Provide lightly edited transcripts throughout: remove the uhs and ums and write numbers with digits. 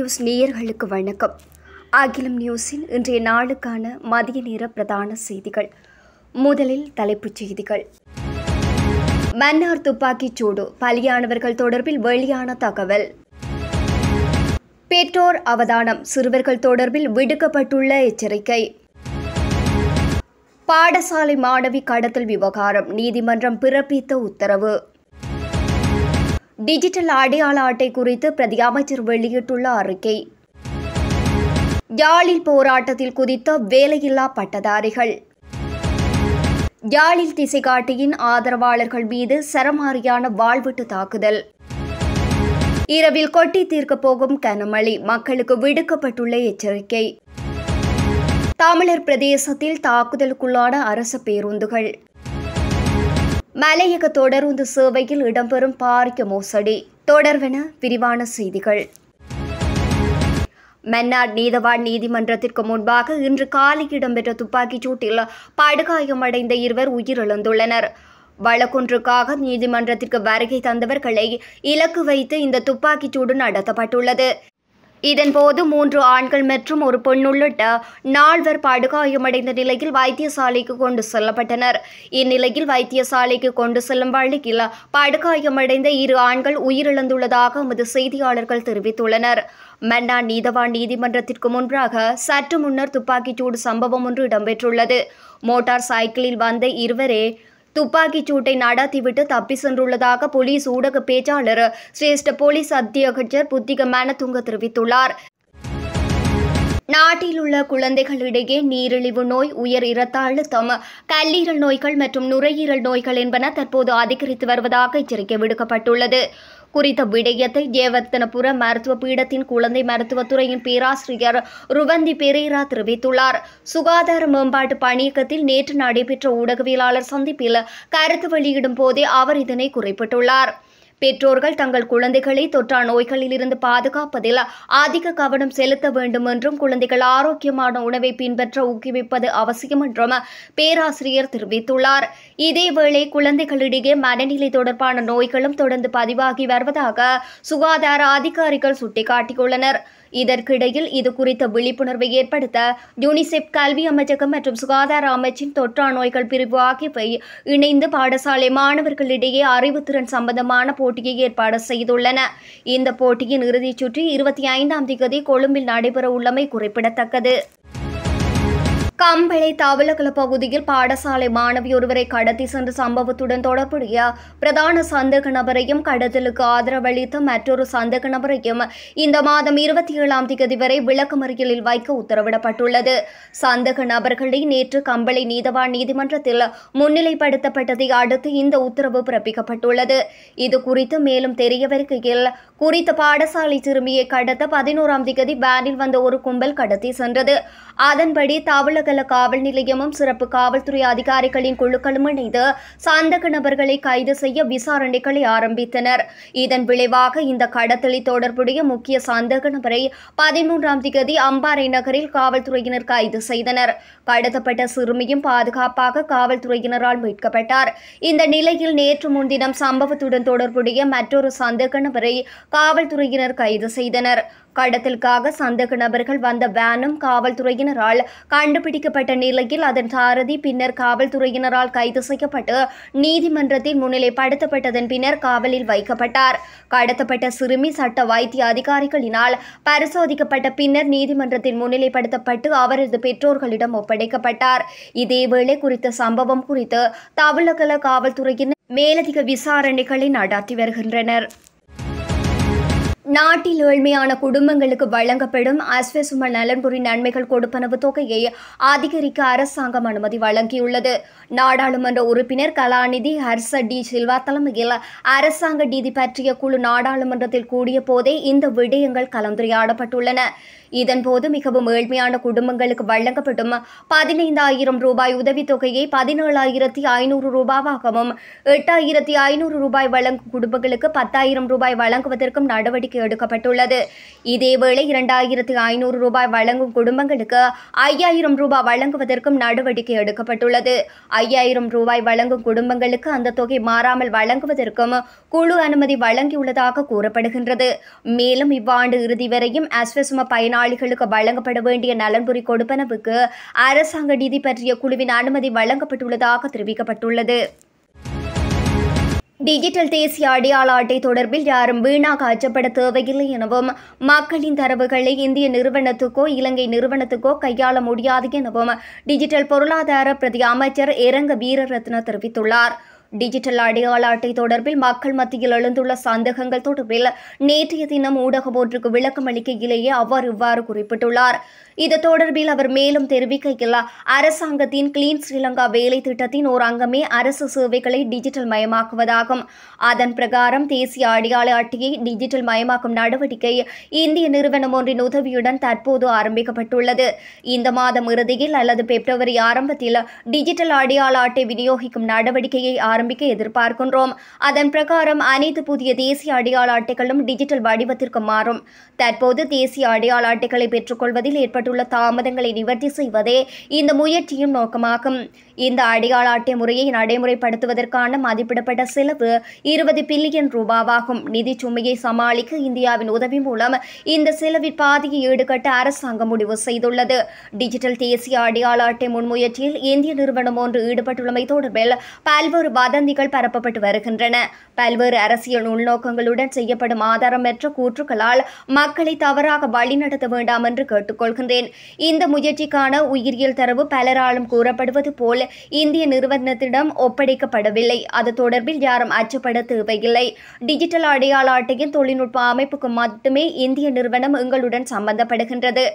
News நேயர்களுக்கு வணக்கம். அகிலம் நியூஸின் இன்றைய நாளுக்கான மதிய நேர பிரதான செய்திகள். முதலில் தலைப்புச் செய்திகள். மன்னார் துப்பாக்கிச் சூடு, பலியானவர்கள் தொடர்பில் வெளியான தகவல். பெற்றோர் அவதானம், சிறுவர்கள் தொடர்பில் விடுக்கப்பட்டுள்ள எச்சரிக்கை. பாடசாலை மாணவி கடத்தல் விவகாரம், நீதிமன்றம் பிறப்பித்த உத்தரவு. டிஜிட்டல் அடையாள அட்டை குறித்து பிரதி அமைச்சர் வெளியிட்டுள்ள அறிக்கை. யாழில் போராட்டத்தில் குதித்த வேலையில்லா பட்டதாரிகள். யாழில் திசைகாட்டியின் ஆதரவாளர்கள் மீது சரமாரியான வாழ்வெட்டு தாக்குதல். இரவில் கொட்டி தீர்க்கப் போகும் கனமழை, மக்களுக்கு விடுக்கப்பட்டுள்ள எச்சரிக்கை. தமிழர் பிரதேசத்தில் தாக்குதலுக்குள்ளான அரசு பேருந்துகள். மலையக தொடருந்து சேவையில் இடம்பெறும் பாரிய மோசடி தொடர்வென விரிவான செய்திகள். மன்னார் நீதவான் நீதிமன்றத்திற்கு முன்பாக இன்று காலை இடம்பெற்ற துப்பாக்கிச் சூட்டில் படுகாயமடைந்த இருவர் உயிரிழந்துள்ளனர். வழக்கொன்றுக்காக நீதிமன்றத்திற்கு வருகை தந்தவர்களை இலக்கு வைத்து இந்த துப்பாக்கிச் சூடு நடத்தப்பட்டுள்ளது. இதன்போது 3 ஆண்கள் மற்றும் ஒரு பெண் உள்ளிட்ட 4 படுகாயமடைந்த நிலையில் வைத்தியசாலைக்கு கொண்டு செல்லப்பட்டனர். இந்நிலையில் வைத்தியசாலைக்கு கொண்டு செல்லும் வழியில் படுகாயமடைந்த 2 ஆண்கள் உயிரிழந்துள்ளதாக எமது செய்தியாளர்கள் தெரிவித்துள்ளனர். மன்னார் நீதவான் நீதிமன்றத்திற்கு முன்பாக சற்று முன்னர் துப்பாக்கிச் சூடு சம்பவம் ஒன்று இடம்பெற்றுள்ளது. மோட்டார் சைக்கிளில் வந்த இருவரே துப்பாக்கிச் சூட்டை நடத்திவிட்டு தப்பி சென்றுள்ளதாக போலீஸ் ஊடக பேச்சாளர் சிரேஷ்ட போலீஸ் அத்தியட்சர் புத்திக மனதுங்க தெரிவித்துள்ளார். நாட்டில் உள்ள குழந்தைகளிடையே நீரிழிவு நோய், உயர் இரத்த அழுத்தம், கல்லீரல் நோய்கள் மற்றும் நுரையீரல் நோய்கள் என்பன தற்போது அதிகரித்து வருவதாக எச்சரிக்கை விடுக்கப்பட்டுள்ளது. குறித்த விடயத்தை ஜெயவர்த்தனபுர மருத்துவ பீடத்தின் குழந்தை மருத்துவத்துறையின் பேராசிரியர் ருவந்தி பெரேரா தெரிவித்துள்ளார். சுகாதார மேம்பாட்டு பணியகத்தில் நேற்று நடைபெற்ற ஊடகவியலாளர் சந்திப்பில் கருத்து வெளியிடும் போதே அவர் இதனை குறிப்பிட்டுள்ளார். பெற்றோர்கள் தங்கள் குழந்தைகளை தொற்றா நோய்களில் இருந்து பாதுகாப்பதில் அதிக கவனம் செலுத்த வேண்டும் என்றும், குழந்தைகள் ஆரோக்கியமான உணவை பின்பற்ற ஊக்குவிப்பது அவசியம் என்றும் பேராசிரியர் தெரிவித்துள்ளார். இதேவேளை குழந்தைகளிடையே மனநிலை தொடர்பான நோய்களும் தொடர்ந்து பதிவாகி வருவதாக சுகாதார அதிகாரிகள் சுட்டிக்காட்டியுள்ளனர். இதற்கிடையில் இது குறித்த விழிப்புணர்வை ஏற்படுத்த யூனிசெப், கல்வி அமைச்சகம் மற்றும் சுகாதார அமைச்சின் தொற்றா நோய்கள் பிரிவு ஆகியவை இணைந்து பாடசாலை மாணவர்களிடையே அறிவுத்திறன் சம்பந்தமான போட்டியை ஏற்பாடு செய்துள்ளன. இந்த போட்டியின் இறுதிச் சுற்று 25ஆம் தேதி கொழும்பில் நடைபெற உள்ளமை குறிப்பிடத்தக்கது. கம்பளை தவளகல பகுதியில் பாடசாலை மாணவி ஒருவரை கடத்தி சென்ற சம்பவத்துடன் தொடர்புடைய பிரதான சந்தேக நபரையும் கடத்தலுக்கு ஆதரவளித்த மற்றொரு சந்தேக நபரையும் இந்த மாதம் 27ஆம் தேதி வரை விளக்கமறியலில் வைக்க உத்தரவிடப்பட்டுள்ளது. சந்தேக நபர்களை நேற்று கம்பளை நீதவான் நீதிமன்றத்தில் முன்னிலைப்படுத்தப்பட்டதை அடுத்து இந்த உத்தரவு பிறப்பிக்கப்பட்டுள்ளது. இது குறித்து மேலும் தெரிய வருகையில், குறித்த பாடசாலை சிறுமியை கடத்த 11ஆம் தேதி வேனில் வந்த ஒரு கும்பல் கடத்தி சென்றது. அதன்படி தவளகல காவல் நிலையமும் சிறப்பு காவல்துறை அதிகாரிகளின் குழுக்களும் இணைந்து சந்தேக நபர்களை கைது செய்ய விசாரணைகளை ஆரம்பித்தனர். இதன் விளைவாக இந்த கடத்தலில் தொடர்புடைய முக்கிய சந்தேக நபரை 13ஆம் தேதி அம்பாறை நகரில் காவல்துறையினர் கைது செய்தனர். கடத்தப்பட்ட சிறுமியும் பாதுகாப்பாக காவல்துறையினரால் மீட்கப்பட்டார். இந்த நிலையில் நேற்று முன்தினம் சம்பவத்துடன் தொடர்புடைய மற்றொரு சந்தேக நபரை காவல்துறையினர் கைது செய்தனர். கடத்தலுக்காக சந்தேக நபர்கள் வந்த வேனும் காவல்துறையினரால் கண்டுபிடிக்கப்பட்ட நிலையில் அதன் சாரதி பின்னர் காவல்துறையினரால் கைது செய்யப்பட்டு நீதிமன்றத்தில் முன்னிலைப்படுத்தப்பட்டதன் பின்னர் காவலில் வைக்கப்பட்டார். கடத்தப்பட்ட சிறுமி சட்ட வைத்திய அதிகாரிகளினால் பரிசோதிக்கப்பட்ட பின்னர் நீதிமன்றத்தில் முன்னிலைப்படுத்தப்பட்டு அவரது பெற்றோர்களிடம் ஒப்படைக்கப்பட்டார். இதேவேளை குறித்த சம்பவம் குறித்து தவளகல காவல்துறையினர் மேலதிக விசாரணைகளை நடத்தி வருகின்றனர். நாட்டில் ஏழ்மையான குடும்பங்களுக்கு வழங்கப்படும் அஸ்வசும நலன்புரி நன்மைகள் கொடுப்பனவு தொகையை அதிகரிக்க அரசாங்கம் அனுமதி வழங்கியுள்ளது. நாடாளுமன்ற உறுப்பினர் கலாநிதி ஹர்ஷ டி சில்வா தலைமையில் அரசாங்க நிதி பற்றிய குழு நாடாளுமன்றத்தில் கூடிய போதே இந்த விடயங்கள் கலந்துரையாடப்பட்டுள்ளன. இதன்போது மிகவும் ஏழ்மையான குடும்பங்களுக்கு வழங்கப்படும் 15,000 ரூபாய் உதவித்தொகையை 17,500 ரூபாவாகவும், 8,500 ரூபாய் வழங்கும் குடும்பங்களுக்கு 10,000 ரூபாய் வழங்குவதற்கும் நடவடிக்கை எடுக்கப்பட்டுள்ளது. இதேவேளை 2,500 ரூபாய் வழங்கும் குடும்பங்களுக்கு 5,000 ரூபாய் வழங்குவதற்கும் நடவடிக்கை எடுக்கப்பட்டுள்ளது. 5,000 ரூபாய் வழங்கும் குடும்பங்களுக்கு அந்த தொகை மாறாமல் வழங்குவதற்கும் குழு அனுமதி வழங்கியுள்ளதாக கூறப்படுகின்றது. மேலும் இவ்வாண்டு இறுதி வரையும் அஸ்வசும பயனாளிகளுக்கு வழங்கப்பட வேண்டிய நலன்புரி கொடுப்பனவுக்கு அரசாங்க நிதி பற்றிய குழுவின் அனுமதி வழங்கப்பட்டுள்ளதாக தெரிவிக்கப்பட்டுள்ளது. டிஜிட்டல் தேசிய அடையாள அட்டை தொடர்பில் யாரும் வீணாக அச்சப்பட தேவையில்லை எனவும் மக்களின் தரவுகளை இந்திய நிறுவனத்துக்கோ இலங்கை நிறுவனத்துக்கோ கையாள முடியாது எனவும் டிஜிட்டல் பொருளாதார பிரதி அமைச்சர் இரங்க வீரரத்ன தெரிவித்துள்ளார். டிஜிட்டல் அடையாள அட்டை தொடர்பில் மக்கள் மத்தியில் எழுந்துள்ள சந்தேகங்கள் தொடர்பில் நேற்றைய தினம் ஊடகம் ஒன்றுக்கு விளக்கம் அளிக்கையிலேயே அவர் இவ்வாறு குறிப்பிட்டுள்ளார். இது தொடர்பில் அவர் மேலும் தெரிவிக்கையில், அரசாங்கத்தின் கிளீன் ஸ்ரீலங்கா வேலை திட்டத்தின் ஓர் அங்கமே அரசு சேவைகளை டிஜிட்டல் மயமாக்குவதாகும். அதன் பிரகாரம் தேசிய அடையாள அட்டையை டிஜிட்டல் மயமாக்கும் நடவடிக்கை இந்திய நிறுவனம் ஒன்றின் உதவியுடன் தற்போது ஆரம்பிக்கப்பட்டுள்ளது. இந்த மாதம் இறுதியில் அல்லது பிப்ரவரி ஆரம்பத்தில் டிஜிட்டல் அடையாள அட்டை விநியோகிக்கும் நடவடிக்கையை ஆரம்பிக்க எதிர்பார்க்கின்றோம். அதன் பிரகாரம் அனைத்து புதிய தேசிய அடையாள அட்டைகளும் டிஜிட்டல் வடிவத்திற்கு மாறும். தற்போது தேசிய அடையாள அட்டைகளை பெற்றுக்கொள்வதில் ஏற்பட்டுள்ள தாமதங்களை நிவர்த்தி செய்வதே இந்த முயற்சியும் நோக்கமாகும். இந்த அடையாள அட்டை முறையை நடைமுறைப்படுத்துவதற்கான மதிப்பிடப்பட்ட செலவு 20 பில்லியன் ரூபாவாகும். நிதி சுமையை சமாளிக்க இந்தியாவின் உதவி மூலம் இந்த செலவில் பாதியை ஈடுகட்ட அரசாங்கம் முடிவு செய்துள்ளது. டிஜிட்டல் தேசிய அடையாள அட்டை முன்முயற்சியில் இந்திய நிறுவனம் ஒன்று ஈடுபட்டுள்ளமை தொடர்பில் பல்வேறு வதந்திகள் பரப்பப்பட்டு வருகின்றன. பல்வேறு அரசியல் உள்நோக்கங்களுடன் செய்யப்படும் ஆதாரமற்ற கூற்றுக்களால் மக்களை தவறாக வழிநடத்த வேண்டாம் என்று கேட்டுக்கொள்கின்றேன். இந்த முயற்சிக்கான உயிரியல் தரவு பலராலும் கூறப்படுவது போல் இந்திய நிறுவனத்திடம் ஒப்படைக்கப்படவில்லை. அது தொடர்பில் யாரும் அச்சப்பட தேவையில்லை. டிஜிட்டல் அடையாள அட்டையின் தொழில்நுட்ப அமைப்புக்கு மட்டுமே இந்திய நிறுவனம் எங்களுடன் சம்பந்தப்படுகின்றது.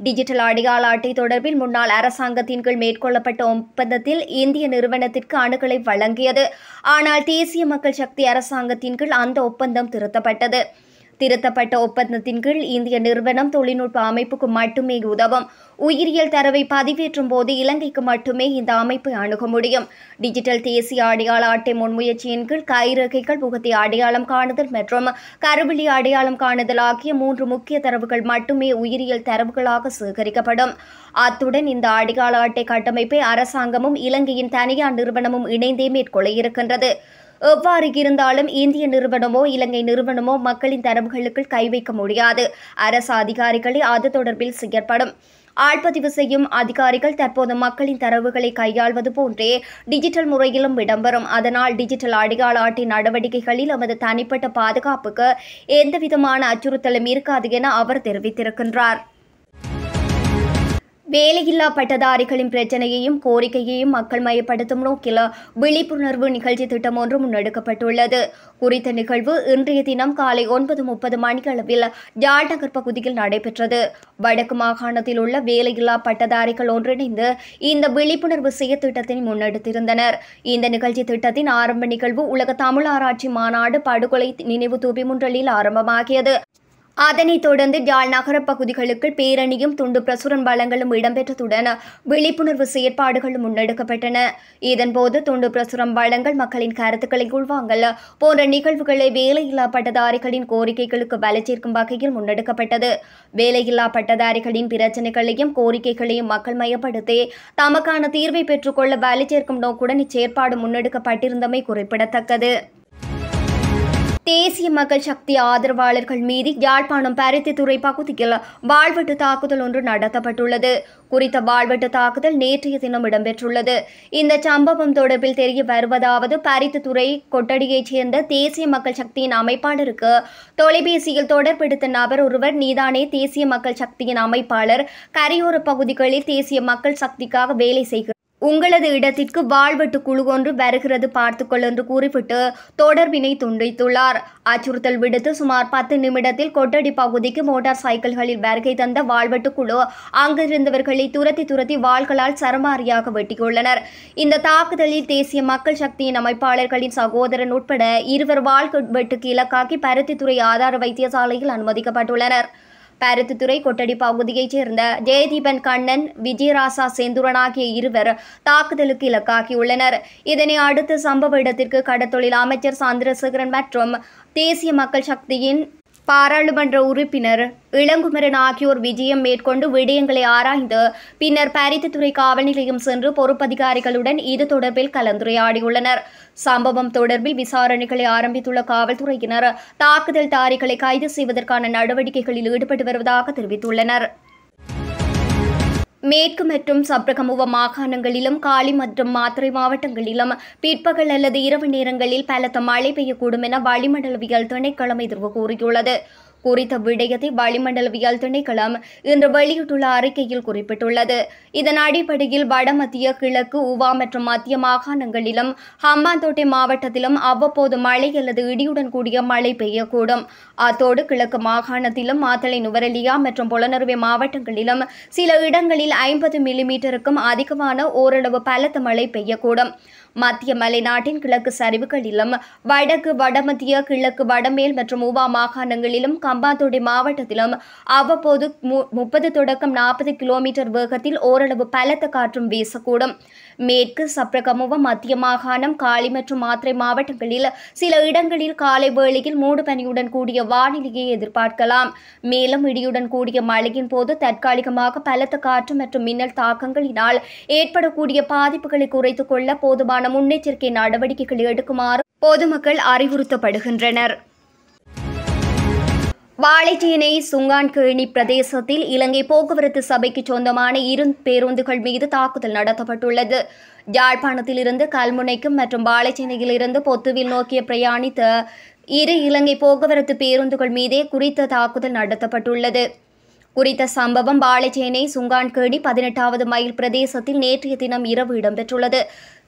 டிஜிட்டல் அடையாள அட்டை தொடர்பில் முன்னாள் அரசாங்கத்தின் கீழ் மேற்கொள்ளப்பட்ட ஒப்பந்தத்தில் இந்திய நிறுவனத்திற்கு அணுகலை வழங்கியது. ஆனால் தேசிய மக்கள் சக்தி அரசாங்கத்தின் கீழ் அந்த ஒப்பந்தம் திருத்தப்பட்டது. திருத்தப்பட்ட ஒப்பந்தத்தின் கீழ் இந்திய நிறுவனம் தொழில்நுட்ப அமைப்புக்கு மட்டுமே உதவும். உயிரியல் தரவை பதிவேற்றும் போது இலங்கைக்கு மட்டுமே இந்த அமைப்பை அணுக முடியும். டிஜிட்டல் தேசிய அடையாள அட்டை முன்முயற்சியின் கீழ் கைரேகைகள், முகத்தை அடையாளம் காணுதல் மற்றும் கருவிழி அடையாளம் காணுதல் ஆகிய 3 முக்கிய தரவுகள் மட்டுமே உயிரியல் தரவுகளாக சேகரிக்கப்படும். அத்துடன் இந்த அடையாள அட்டை கட்டமைப்பை அரசாங்கமும் இலங்கையின் தனியார் நிறுவனமும் இணைந்தே மேற்கொள்ள இருக்கின்றது. எவ்வாறு இருந்தாலும் இந்திய நிறுவனமோ இலங்கை நிறுவனமோ மக்களின் தரவுகளுக்கு கை வைக்க முடியாது. அரசு அதிகாரிகளே அது தொடர்பில் செயற்படும். ஆள்பதிவு செய்யும் அதிகாரிகள் தற்போது மக்களின் தரவுகளை கையாள்வது போன்றே டிஜிட்டல் முறையிலும் இடம்பெறும். அதனால் டிஜிட்டல் அடையாள அட்டை நடவடிக்கைகளில் நமது தனிப்பட்ட பாதுகாப்புக்கு எந்தவிதமான அச்சுறுத்தலும் இருக்காது என அவர் தெரிவித்திருக்கின்றார். வேலையில்லா பட்டதாரிகளின் பிரச்சினையையும் கோரிக்கையையும் மக்கள் மயப்படுத்தும் நோக்கில் விழிப்புணர்வு நிகழ்ச்சி திட்டம் ஒன்று முன்னெடுக்கப்பட்டுள்ளது. குறித்த நிகழ்வு இன்றைய தினம் காலை 9:30 மணியளவில் யாழ்நகர் பகுதியில் நடைபெற்றது. வடக்கு மாகாணத்தில் உள்ள வேலையில்லா பட்டதாரிகள் ஒன்றிணைந்து இந்த விழிப்புணர்வு செயற்திட்டத்தை முன்னெடுத்திருந்தனர். இந்த நிகழ்ச்சி திட்டத்தின் ஆரம்ப நிகழ்வு உலக தமிழ் ஆராய்ச்சி மாநாடு படுகொலை நினைவு தூபி முன்றலில் ஆரம்பமாகியது. அதனைத் தொடர்ந்து யாழ் நகர பகுதிகளுக்கு பேரணியும் துண்டு பிரசுரம் வழங்கலும் இடம்பெற்றதுடன் விழிப்புணர்வு செயற்பாடுகளும் முன்னெடுக்கப்பட்டன. இதன்போது துண்டு பிரசுரம் வழங்கல், மக்களின் கருத்துக்களை உள்வாங்கல் போன்ற நிகழ்வுகளை வேலையில்லா பட்டதாரிகளின் கோரிக்கைகளுக்கு வலு சேர்க்கும் வகையில் முன்னெடுக்கப்பட்டது. வேலையில்லா பட்டதாரிகளின் பிரச்சினைகளையும் கோரிக்கைகளையும் மக்கள் மயப்படுத்தி தமக்கான தீர்வை பெற்றுக்கொள்ள வலு சேர்க்கும் நோக்குடன் இச்செயற்பாடு முன்னெடுக்கப்பட்டிருந்தமை குறிப்பிடத்தக்கது. தேசிய மக்கள் சக்தி ஆதரவாளர்கள் மீது யாழ்ப்பாணம் பருத்தித்துறை பகுதியில் வாழ்வெட்டு தாக்குதல் ஒன்று நடத்தப்பட்டுள்ளது. குறித்த வாழ்வெட்டு தாக்குதல் நேற்றைய தினம் இடம்பெற்றுள்ளது. இந்த சம்பவம் தொடர்பில் தெரிய வருவதாவது, பருத்தித்துறை கொட்டடியைச் சேர்ந்த தேசிய மக்கள் சக்தியின் அமைப்பாளருக்கு தொலைபேசியில் தொடர்பெடுத்த நபர் ஒருவர், நீதானே தேசிய மக்கள் சக்தியின் அமைப்பாளர், கரையோர பகுதிகளில் தேசிய மக்கள் சக்திக்காக வேலை செய்கிறார், உங்களது இடத்திற்கு வாழ்வெட்டு குழு ஒன்று வருகிறது பார்த்துக்கொள் என்று கூறிவிட்டு தொடர்பினை துண்டித்துள்ளார். அச்சுறுத்தல் விடுத்து சுமார் 10 நிமிடத்தில் கொட்டடி பகுதிக்கு மோட்டார் சைக்கிள்களில் வருகை தந்த வாழ்வெட்டு குழு அங்கிருந்தவர்களை துரத்தி வாள்களால் சரமாரியாக வெட்டியுள்ளனர். இந்த தாக்குதலில் தேசிய மக்கள் சக்தியின் அமைப்பாளர்களின் சகோதரன் உட்பட 2 வாழ்வெட்டுக்கு இலக்காக்கி பருத்தித்துறை ஆதார வைத்தியசாலையில் அனுமதிக்கப்பட்டுள்ளனர். பருத்தித்துறை கொட்டடி பகுதியைச் சேர்ந்த ஜெயதீபன் கண்ணன், விஜயராசா செந்துரன் ஆகிய 2 தாக்குதலுக்கு இலக்காகியுள்ளனர். இதனை அடுத்து சம்பவ இடத்திற்கு கடத்தொழில் அமைச்சர் சந்திரசேகரன் மற்றும் தேசிய மக்கள் சக்தியின் பாராளுமன்ற உறுப்பினர் இளங்குமரன் ஆகியோர் விஜயம் மேற்கொண்டு விடயங்களை ஆராய்ந்து பின்னர் பருத்தித்துறை காவல் நிலையம் சென்று பொறுப்பதிகாரிகளுடன் இது தொடர்பில் கலந்துரையாடியுள்ளனர். சம்பவம் தொடர்பில் விசாரணைகளை ஆரம்பித்துள்ள காவல்துறையினர் தாக்குதல்தாரிகளை கைது செய்வதற்கான நடவடிக்கைகளில் ஈடுபட்டு வருவதாக தெரிவித்துள்ளனர். மேற்கு மற்றும் சப்ரகமுவ மாகாணங்களிலும் காலி மற்றும் மாத்தறை மாவட்டங்களிலும் பிற்பகல் அல்லது இரவு நேரங்களில் பலத்த மழை பெய்யக்கூடும் என வளிமண்டலவியல் திணைக்களம் எதிர்வு கூறியுள்ளது. குறித்த விடயத்தை வளிமண்டலவியல் திணைக்களம் இன்று வெளியிட்டுள்ள அறிக்கையில் குறிப்பிட்டுள்ளது. இதன் அடிப்படையில் வடமத்திய, கிழக்கு, ஊவா மற்றும் மத்திய மாகாணங்களிலும் ஹம்பாந்தோட்டை மாவட்டத்திலும் அவ்வப்போது மழை அல்லது இடியுடன் கூடிய மழை பெய்யக்கூடும். அத்தோடு கிழக்கு மாகாணத்திலும் மாத்தளை, நுவரெலியா மற்றும் பொலனறுவை மாவட்டங்களிலும் சில இடங்களில் 50 மில்லிமீட்டருக்கும் அதிகமான ஓரளவு பலத்த மழை பெய்யக்கூடும். மத்திய மலைநாட்டின் கிழக்கு சரிவுகளிலும் வடக்கு, வடமத்திய, கிழக்கு, வடமேல் மற்றும் ஊவா மாகாணங்களிலும் கம்பாந்தோட்டை மாவட்டத்திலும் அவ்வப்போது 30 தொடக்கம் 40 கிலோமீட்டர் வேகத்தில் ஓரளவு பலத்த காற்றும் வீசக்கூடும். மேற்கு சப்ரகமுவ, மத்திய மாகாணம், காலி மற்றும் மாத்தறை மாவட்டங்களில் சில இடங்களில் காலை வேளையில் மூடுபனியுடன் கூடிய வானிலையை எதிர்பார்க்கலாம். மேலும் இடியுடன் கூடிய மழையின் போது தற்காலிகமாக பலத்த காற்று மற்றும் மின்னல் தாக்கங்களினால் ஏற்படக்கூடிய பாதிப்புகளை குறைத்துக் கொள்ள போதுமான முன்னெச்சரிக்கை நடவடிக்கைகளை எடுக்குமாறு பொதுமக்கள் அறிவுறுத்தப்படுகின்றனர். வாழைச்சேனை சுங்கான்கேணி பிரதேசத்தில் இலங்கை போக்குவரத்து சபைக்கு சொந்தமான 2 பேருந்துகள் மீது தாக்குதல் நடத்தப்பட்டுள்ளது. யாழ்ப்பாணத்திலிருந்து கல்முனைக்கும் மற்றும் வாழைச்சேனையிலிருந்து பொத்துவில் நோக்கிய பிரயாணித்த 2 இலங்கை போக்குவரத்து பேருந்துகள் மீதே குறித்த தாக்குதல் நடத்தப்பட்டுள்ளது. குறித்த சம்பவம் வாழைச்சேனை சுங்கான்கேணி 18வது மைல் பிரதேசத்தில் நேற்றைய தினம் இரவு இடம்பெற்றுள்ளது.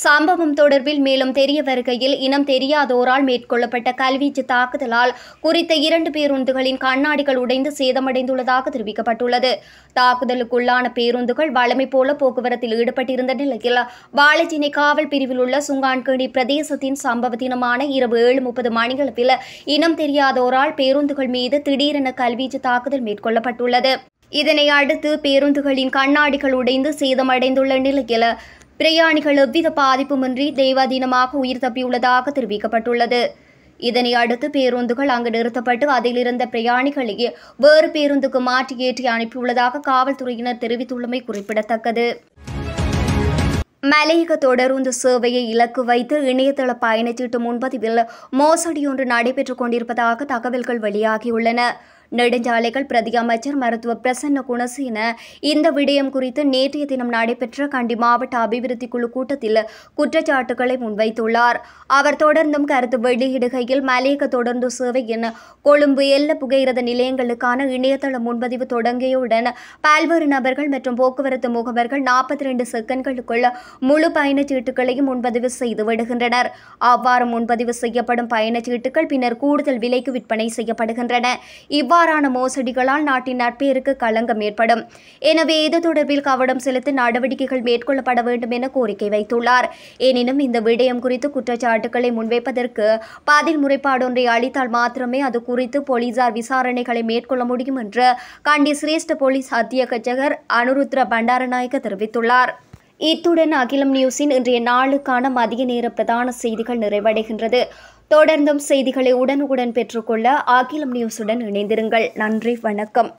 சம்பவம் தொடர்பில் மேலும் தெரிய வருகையில் இனம் தெரியாதோரால் மேற்கொள்ளப்பட்ட கல்வீச்சு தாக்குதலால் குறித்த 2 பேருந்துகளின் கண்ணாடிகள் உடைந்து சேதமடைந்துள்ளதாக தெரிவிக்கப்பட்டுள்ளது. தாக்குதலுக்குள்ளான பேருந்துகள் வழமை போல போக்குவரத்தில் ஈடுபட்டிருந்த நிலையில் வாழைச்சேனை காவல் பிரிவில் உள்ள சுங்கான்கேணி பிரதேசத்தின் சம்பவ தினமான இரவு 7:30 மணியளவில் இனம் தெரியாதோரால் பேருந்துகள் மீது திடீரென கல்வீச்சு தாக்குதல் மேற்கொள்ளப்பட்டுள்ளது. இதனை அடுத்து பேருந்துகளின் கண்ணாடிகள் உடைந்து சேதமடைந்துள்ள நிலையில் பிரயாணிகள் எவ்வித பாதிப்புமின்றி தெய்வாதீனமாக உயிர் தப்பியுள்ளதாக தெரிவிக்கப்பட்டுள்ளது. இதனை அடுத்து பேருந்துகள் அங்கு நிறுத்தப்பட்டு அதிலிருந்த பிரயாணிகளை வேறு பேருந்துக்கு மாற்றி ஏற்றி அனுப்பியுள்ளதாக காவல்துறையினர் தெரிவித்துள்ளமை குறிப்பிடத்தக்கது. மலையக தொடருந்து சேவையை இலக்கு வைத்து இணையதள பயணச்சீட்டு முன்பதிவில் மோசடியொன்று நடைபெற்றுக் கொண்டிருப்பதாக தகவல்கள் வெளியாகியுள்ளன. நெடுஞ்சாலைகள் பிரதி அமைச்சர் மருத்துவ பிரசன்ன குணசேன இந்த விடயம் குறித்து நேற்றைய தினம் நடைபெற்ற கண்டி மாவட்ட அபிவிருத்தி குழு கூட்டத்தில் குற்றச்சாட்டுகளை முன்வைத்துள்ளார். அவர் தொடர்ந்தும் கருத்து வெளியிடுகையில் மலையக தொடர்ந்து சேவையின் கொழும்பு எல்ல புகையிரத நிலையங்களுக்கான இணையதள முன்பதிவு தொடங்கியவுடன் பல்வேறு நபர்கள் மற்றும் போக்குவரத்து முகவர்கள் 42 செகண்ட்களுக்குள் முழு பயணச்சீட்டுகளையும் முன்பதிவு செய்து விடுகின்றனர். அவ்வாறு முன்பதிவு செய்யப்படும் பயணச்சீட்டுகள் பின்னர் கூடுதல் விலைக்கு விற்பனை செய்யப்படுகின்றன. இவ்வாறான மோசடிகளால் நாட்டின் நற்பெயருக்கு களங்கம் ஏற்படும். எனவே இது தொடர்பில் கவனம் செலுத்தி நடவடிக்கைகள் மேற்கொள்ளப்பட வேண்டும் என கோரிக்கை வைத்துள்ளார். எனினும் இந்த விடயம் குறித்து குற்றச்சாட்டுகளை முன்வைப்பதற்கு பதில் முறைப்பாடொன்றை அளித்தால் மாத்திரமே அது குறித்து போலீசார் விசாரணைகளை மேற்கொள்ள முடியும் என்று கண்டி சிரேஷ்ட போலீஸ் அத்தியட்சகர் அனுருத்ர பண்டாரநாயக்க தெரிவித்துள்ளார். இத்துடன் அகிலம் நியூஸின் இன்றைய நாளுக்கான மதிய நேர பிரதான செய்திகள் நிறைவடைகின்றது. தொடர்ந்தும் செய்திகளை உடனுக்குடன் பெற்றுக்கொள்ள அகிலம் நியூஸுடன் இணைந்திருங்கள். நன்றி, வணக்கம்.